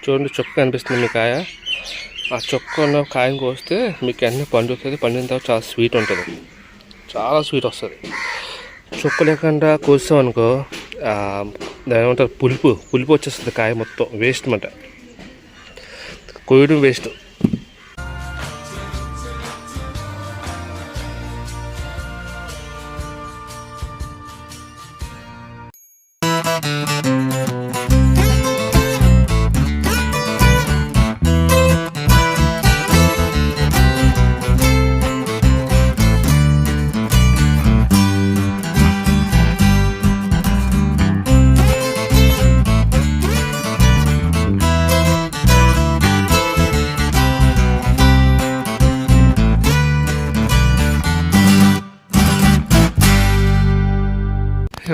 చూడండి చొక్క కనిపిస్తుంది మీ కాయ. ఆ చొక్క ఉన్న కాయను కోస్తే మీకు అన్నీ పండుతుంది. పండిన తర్వాత చాలా స్వీట్ ఉంటుంది, చాలా స్వీట్ వస్తుంది. చొక్క లేకుండా కోస్తాం అనుకో దాని ఏమంటారు పులుపు వచ్చేస్తుంది. కాయ మొత్తం వేస్ట్ అన్నమాట, కోయడం వేస్ట్.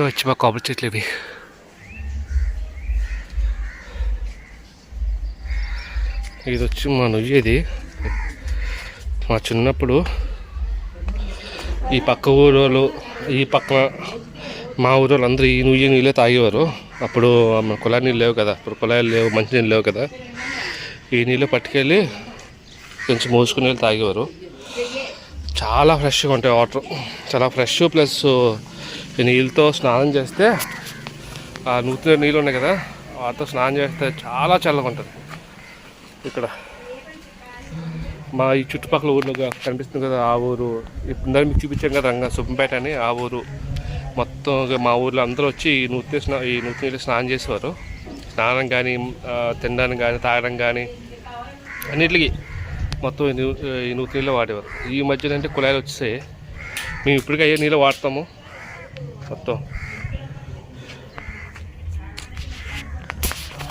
వచ్చి మా కొబ్బరి చెట్లు ఇవి. ఇది వచ్చి మా నుయ్యేది. మా చిన్నప్పుడు ఈ పక్క ఊరోళ్ళు, ఈ పక్కన మా ఊరోళ్ళు అందరూ ఈ నుయ్యి నీళ్ళే తాగేవారు. అప్పుడు కుళాయి నీళ్ళు లేవు కదా, ఇప్పుడు కుళాయిలు లేవు, మంచినీళ్ళు లేవు కదా. ఈ నీళ్ళు పట్టుకెళ్ళి కొంచెం మోసుకుని వెళ్ళి తాగేవారు. చాలా ఫ్రెష్గా ఉంటాయి వాటర్, చాలా ఫ్రెష్. ప్లస్ ఈ నీళ్ళతో స్నానం చేస్తే, ఆ నూతిలో నీళ్ళు ఉన్నాయి కదా, వాటితో స్నానం చేస్తే చాలా చల్లగా ఉంటుంది. ఇక్కడ మా ఈ చుట్టుపక్కల ఊర్లో కనిపిస్తుంది కదా, ఆ ఊరు ఇప్పుడు మీకు చూపించాం కదా, సుబ్బంపేట అని. ఆ ఊరు మొత్తం మా ఊర్లో అందరూ వచ్చి ఈ నూతి నీళ్ళు స్నానం చేసేవారు. స్నానం కానీ, తినడానికి కానీ, తాగడం కానీ, అన్నిటికీ మొత్తం ఈ నూతి నీళ్ళు వాడేవారు. ఈ మధ్యలో అంటే కుళాయిలు వచ్చేసాయి. మేము ఇప్పటికీ అయ్యే నీళ్ళు వాడతాము. మొత్తం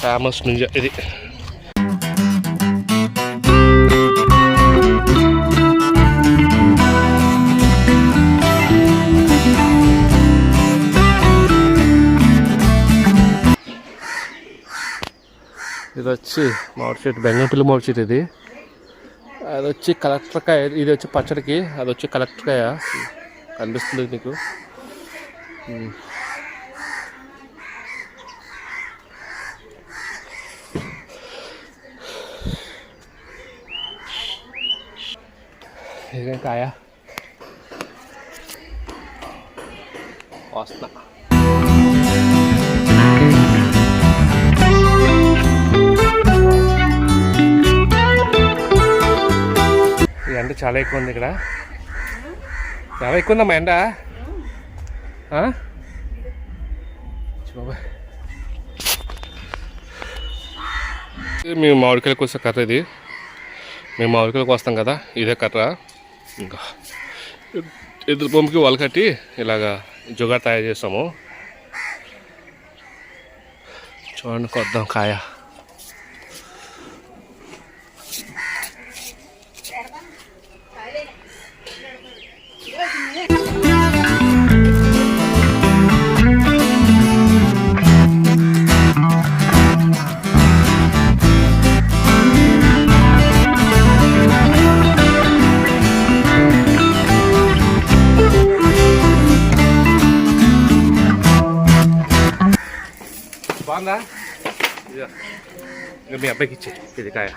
ఫేమస్ నుంచి ఇది. ఇది వచ్చి మామిడి చెట్టు, బెంగళపల్లి మామిడి చెట్టు. ఇది అది వచ్చి కలెక్టర్కాయ, ఇది వచ్చి పచ్చడికి, అది వచ్చి కలెక్టర్కాయ. కనిపిస్తుంది నీకు. ఇదే కాయ వస్తా. ఈ ఎండ చాలా ఎక్కువ ఉంది ఇక్కడ, చాలా ఎక్కువ ఉందమ్మా ఎండ. మేము మామిడికాయలు కోసే కర్ర ఇది. మేము మామిడికాయలు కోస్తాం కదా, ఇదే కర్ర. ఇంకా ఎదురు పంపుకి వల కట్టి ఇలాగా జుగారు తయారు చేస్తాము. చూడండి, కొద్దాం కాయ. బాగుందా? ఇంకా మీ అబ్బాయికి ఇచ్చే ఇది కాయ.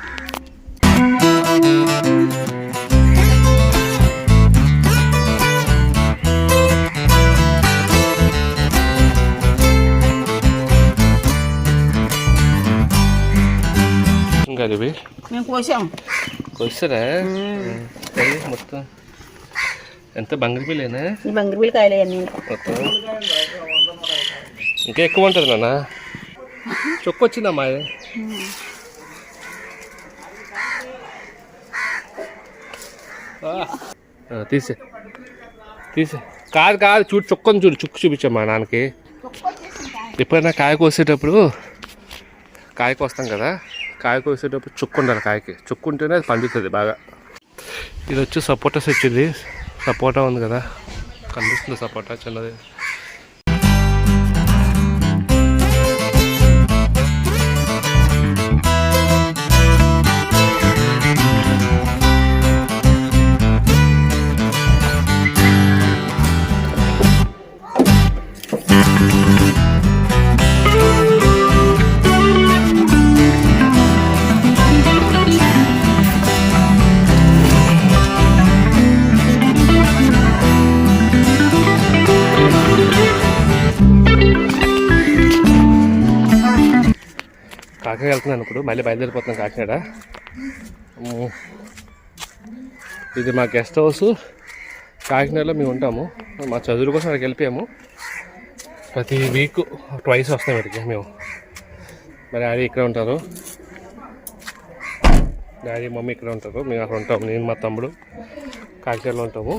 ఇంకా ఇవి మేము కోసారా మొత్తం? ఎంత బంగిరిపిల్లేనా? బంగిరిపిల్లి కాయలు మొత్తం ఇంకా ఎక్కువ ఉంటుంది నాన్న. చొక్కొచ్చిందమ్మా. తీసే కాదు చూడు, చొక్కని చూడు, చుక్కు చూపించమ్మా నాన్నకి. ఎప్పుడైనా కాయ కోసేటప్పుడు, కాయ కోస్తాం కదా, కాయ కోసేటప్పుడు చుక్కు ఉండాలి కాయకి. చుక్కు ఉంటేనే అది పండుతుంది బాగా. ఇది వచ్చి సపోటా వచ్చింది. సపోటా ఉంది కదా, కనిపిస్తుంది సపోటా చిన్నది. కాకినాడ వెళ్తున్నాను ఇప్పుడు, మళ్ళీ బయలుదేరిపోతున్నాను కాకినాడ. ఇది మా గెస్ట్ హౌస్. కాకినాడలో మేము ఉంటాము. మా చదువుల కోసం అక్కడికి వెళ్ళిపోయాము. ప్రతి వీక్ ట్వైస్ వస్తాం ఇక్కడికి మేము. మరి డాడీ ఇక్కడ ఉంటారు, డాడీ మమ్మీ ఇక్కడ ఉంటారు, మేము అక్కడ ఉంటాము. నేను మా తమ్ముడు కాకినాడలో ఉంటాము.